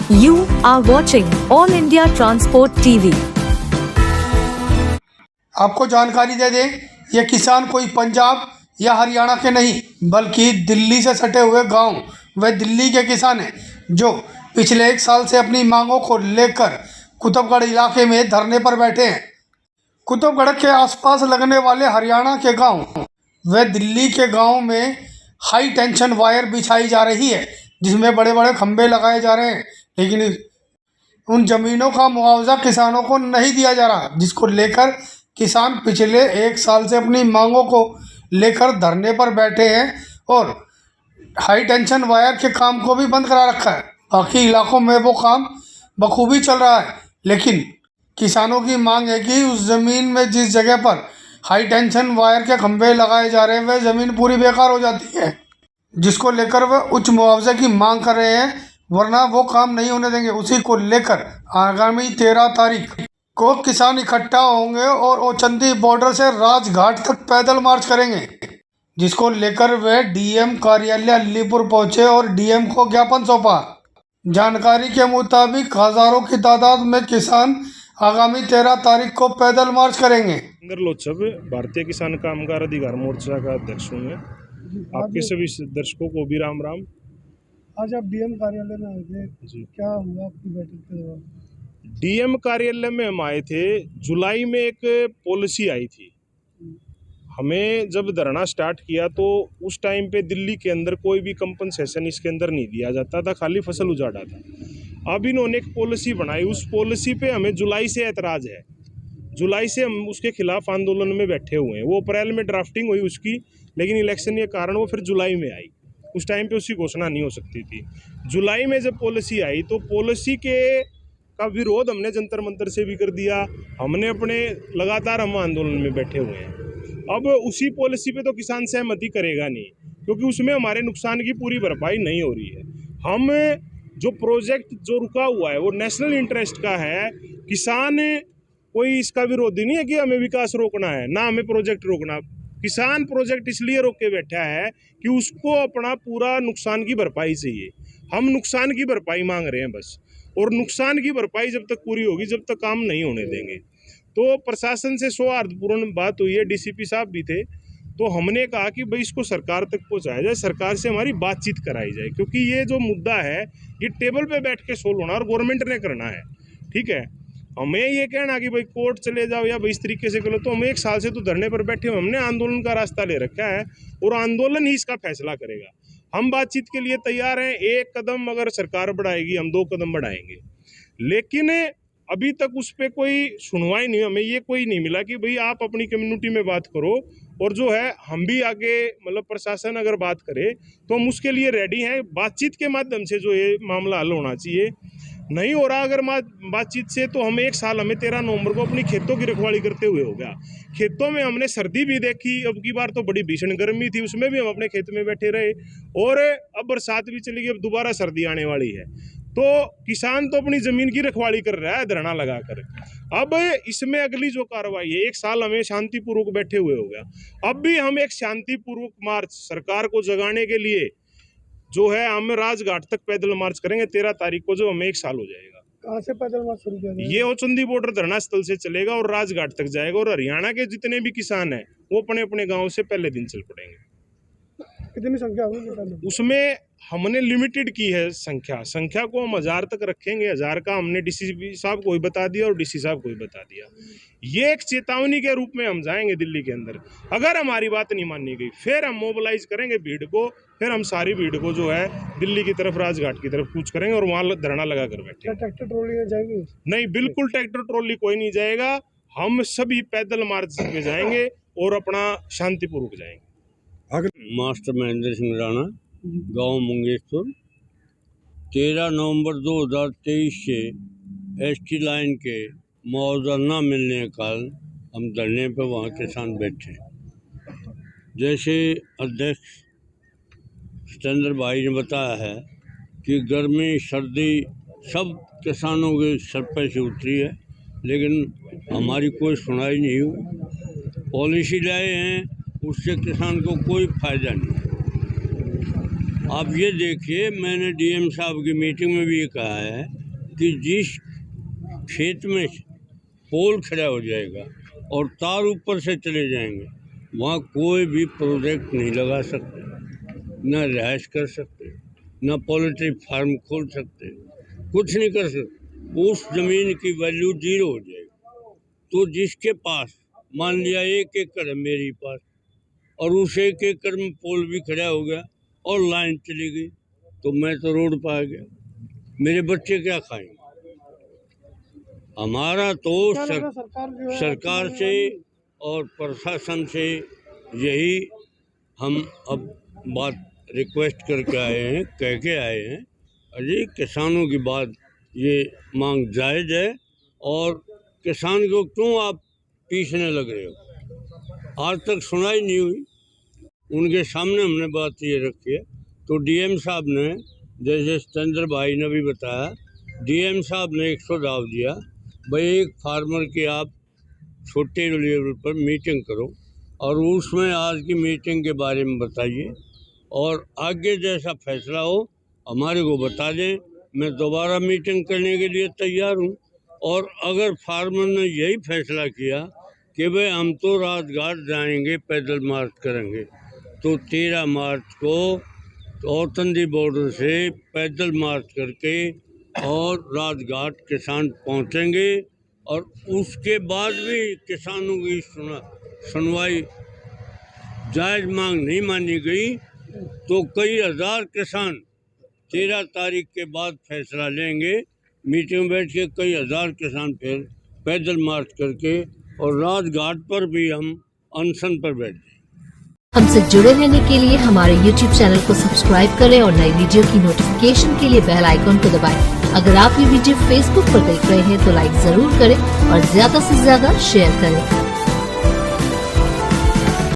You are watching All India Transport TV. आपको जानकारी दे दें, ये किसान कोई पंजाब या हरियाणा के नहीं बल्कि दिल्ली से सटे हुए गांव व दिल्ली के किसान हैं जो पिछले 1 साल से अपनी मांगों को लेकर कुतुबगढ़ इलाके में धरने पर बैठे हैं। कुतुबगढ़ के आसपास लगने वाले हरियाणा के गांव व दिल्ली के गांव में हाई टेंशन वायर बिछाई जा रही है, जिसमें बड़े बड़े खंभे लगाए जा रहे हैं, लेकिन उन ज़मीनों का मुआवजा किसानों को नहीं दिया जा रहा, जिसको लेकर किसान पिछले 1 साल से अपनी मांगों को लेकर धरने पर बैठे हैं और हाई टेंशन वायर के काम को भी बंद करा रखा है। बाकी इलाकों में वो काम बखूबी चल रहा है, लेकिन किसानों की मांग है कि उस ज़मीन में जिस जगह पर हाई टेंशन वायर के खंभे लगाए जा रहे हैं वह ज़मीन पूरी बेकार हो जाती है, जिसको लेकर वह उच्च मुआवजे की मांग कर रहे हैं, वरना वो काम नहीं होने देंगे। उसी को लेकर आगामी 13 तारीख को किसान इकट्ठा होंगे और ओचंदी बॉर्डर से राजघाट तक पैदल मार्च करेंगे, जिसको लेकर वे डीएम कार्यालय अलीपुर पहुंचे और डीएम को ज्ञापन सौंपा। जानकारी के मुताबिक हजारों की तादाद में किसान आगामी 13 तारीख को पैदल मार्च करेंगे। लोचब भारतीय किसान कामगार अधिकार मोर्चा का अध्यक्ष हूँ मैं। आपके सभी दर्शकों को भी राम राम। आज आप डीएम कार्यालय में आए थे जी, क्या हुआ आपकी बैठक के दौरान? डीएम कार्यालय में हम आए थे। जुलाई में एक पॉलिसी आई थी, हमें जब धरना स्टार्ट किया तो उस टाइम पे दिल्ली के अंदर कोई भी कंपनसेशन इसके अंदर नहीं दिया जाता था, खाली फसल उजाड़ा था। अब इन्होंने एक पॉलिसी बनाई, उस पॉलिसी पे हमें जुलाई से एतराज़ है। जुलाई से हम उसके खिलाफ आंदोलन में बैठे हुए हैं। वो अप्रैल में ड्राफ्टिंग हुई उसकी, लेकिन इलेक्शन के कारण वो फिर जुलाई में आई। उस टाइम पे उसकी घोषणा नहीं हो सकती थी। जुलाई में जब पॉलिसी आई तो पॉलिसी का विरोध हमने जंतर मंतर से भी कर दिया। हमने अपने लगातार हम आंदोलन में बैठे हुए हैं। अब उसी पॉलिसी पे तो किसान सहमति करेगा नहीं, क्योंकि उसमें हमारे नुकसान की पूरी भरपाई नहीं हो रही है। हम जो प्रोजेक्ट जो रुका हुआ है वो नेशनल इंटरेस्ट का है। किसान कोई इसका विरोधी नहीं है कि हमें विकास रोकना है, ना हमें प्रोजेक्ट रोकना। किसान प्रोजेक्ट इसलिए रोक के बैठा है कि उसको अपना पूरा नुकसान की भरपाई चाहिए। हम नुकसान की भरपाई मांग रहे हैं बस, और नुकसान की भरपाई जब तक पूरी होगी जब तक काम नहीं होने देंगे। तो प्रशासन से सौहार्दपूर्ण बात हुई है, डीसीपी साहब भी थे, तो हमने कहा कि भाई इसको सरकार तक पहुंचाया जाए, सरकार से हमारी बातचीत कराई जाए, क्योंकि ये जो मुद्दा है ये टेबल पे बैठ के सोल्व होना और गवर्नमेंट ने करना है। ठीक है, हमें ये कहना कि भाई कोर्ट चले जाओ या भाई इस तरीके से करो, तो हम 1 साल से तो धरने पर बैठे हुए, हमने आंदोलन का रास्ता ले रखा है और आंदोलन ही इसका फैसला करेगा। हम बातचीत के लिए तैयार हैं। 1 कदम अगर सरकार बढ़ाएगी हम 2 कदम बढ़ाएंगे, लेकिन अभी तक उस पर कोई सुनवाई नहीं। हमें ये कोई नहीं मिला कि भाई आप अपनी कम्युनिटी में बात करो, और जो है हम भी आगे मतलब प्रशासन अगर बात करे तो हम उसके लिए रेडी हैं। बातचीत के माध्यम से जो ये मामला हल होना चाहिए। नहीं हो रहा अगर बातचीत से, तो हम 1 साल हमें 13 नवंबर को अपनी खेतों की रखवाली करते हुए हो गया। खेतों में हमने सर्दी भी देखी, अब की बार तो बड़ी भीषण गर्मी थी, उसमें भी हम अपने खेत में बैठे रहे, और अब बरसात भी चली गई, अब दोबारा सर्दी आने वाली है। तो किसान तो अपनी ज़मीन की रखवाली कर रहा है धरना लगाकर। अब इसमें अगली जो कार्रवाई है, 1 साल हमें शांतिपूर्वक बैठे हुए हो गया, अब भी हम एक शांतिपूर्वक मार्च सरकार को जगाने के लिए जो है हम राजघाट तक पैदल मार्च करेंगे 13 तारीख को, जो हमें 1 साल हो जाएगा। कहाँ से पैदल मार्च शुरू किया जाएगा? ये ओचंदी बॉर्डर धरना स्थल से चलेगा और राजघाट तक जाएगा, और हरियाणा के जितने भी किसान हैं वो अपने अपने गाँव से पहले दिन चल पड़ेंगे। कितनी संख्या होगी? उसमें हमने लिमिटेड की है संख्या को हम 1000 तक रखेंगे। 1000 का हमने डीसीपी साहब को ही बता दिया और डीसी साहब को ही बता दिया। ये एक चेतावनी के रूप में हम जाएंगे दिल्ली के अंदर। अगर हमारी बात नहीं मानी गई फिर हम मोबिलाइज करेंगे भीड़ को, फिर हम सारी भीड़ को जो है दिल्ली की तरफ राजघाट की तरफ कूच करेंगे और वहाँ धरना लगा कर बैठे। ट्रैक्टर ट्रॉली जाएगी? नहीं, बिल्कुल ट्रैक्टर ट्रॉली कोई नहीं जाएगा। हम सभी पैदल मार्च पे जाएंगे और अपना शांतिपूर्वक जाएंगे। मास्टर महेंद्र सिंह राणा, गांव मुंगेश्वर। 13 नवंबर 2023 से एसटी लाइन के मुआवजा न मिलने के कारण हम धरने पर वहाँ किसान बैठे। जैसे अध्यक्ष सतेंद्र भाई ने बताया है कि गर्मी सर्दी सब किसानों के सर पे से उतरी है, लेकिन हमारी कोई सुनाई नहीं हुई। पॉलिसी लाए हैं, उससे किसान को कोई फ़ायदा नहीं। आप ये देखिए, मैंने डीएम साहब की मीटिंग में भी ये कहा है कि जिस खेत में पोल खड़ा हो जाएगा और तार ऊपर से चले जाएंगे, वहाँ कोई भी प्रोजेक्ट नहीं लगा सकते, न रिहाइश कर सकते, न पोल्ट्री फार्म खोल सकते, कुछ नहीं कर सकते। उस ज़मीन की वैल्यू जीरो हो जाएगी। तो जिसके पास मान लिया 1 एकड़ है मेरे पास, और उस 1 एकड़ में पोल भी खड़ा हो गया और लाइन चली गई, तो मैं तो रोड पर आ गया, मेरे बच्चे क्या खाएंगे? हमारा तो सरकार से और प्रशासन से यही हम अब बात रिक्वेस्ट करके आए हैं, कह के आए हैं, अजी किसानों की बात ये मांग जायज़ है, और किसान को क्यों आप पीसने लग रहे हो? आज तक सुनाई नहीं हुई। उनके सामने हमने बात ये रखी है, तो डीएम साहब ने, जैसे चंद्र भाई ने भी बताया, डीएम साहब ने एक सुझाव दिया, भाई एक फार्मर की आप छोटे लेवल पर मीटिंग करो और उसमें आज की मीटिंग के बारे में बताइए, और आगे जैसा फैसला हो हमारे को बता दें, मैं दोबारा मीटिंग करने के लिए तैयार हूँ। और अगर फार्मर ने यही फैसला किया कि भाई हम तो राजघाट जाएंगे, पैदल मार्च करेंगे, तो 13 मार्च को औतंदी बॉर्डर से पैदल मार्च करके और राजघाट किसान पहुंचेंगे, और उसके बाद भी किसानों की सुनवाई जायज़ मांग नहीं मानी गई, तो कई हज़ार किसान 13 तारीख के बाद फैसला लेंगे, मीटिंग में बैठ के कई हज़ार किसान फिर पैदल मार्च करके और राजघाट पर भी हम अनशन पर बैठ जाएंगे। हमसे जुड़े रहने के लिए हमारे YouTube चैनल को सब्सक्राइब करें और नई वीडियो की नोटिफिकेशन के लिए बेल आइकन को दबाएं। अगर आप ये वीडियो Facebook पर देख रहे हैं तो लाइक जरूर करें और ज्यादा से ज्यादा शेयर करें।